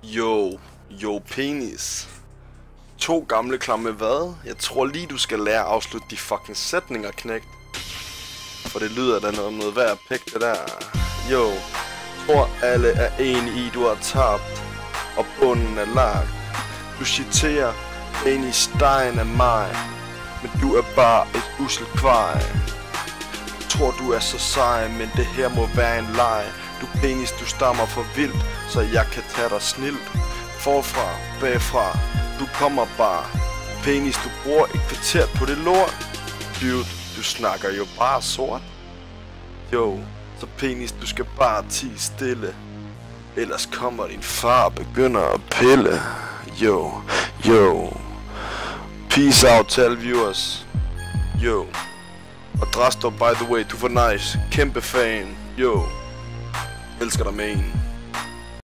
Jo penis. To gamle klamme hvad? Jeg tror lige du skal lære at afslutte de fucking sætninger, knægt. For det lyder da noget værd at pække det der. Jo, tror alle er enige i, du har tabt, og bunden er lagt. Du citerer, penis, dejen af mig, men du er bare et usselt kvej. Tror du er så sej, men det her må være en leg. Du penis, du stammer for vildt, så jeg kan tage dig snilt. Forfra, bagfra, du kommer bare. Penis, du bruger et kvarter på det lort. Dude, du snakker jo bare sort. Jo, så penis, du skal bare tie stille. Ellers kommer din far og begynder at pille. Jo. Peace out til alle viewers. Jo. Og Drastor, by the way, du var nice. Kæmpe fan. Jo. Elsker dig med en.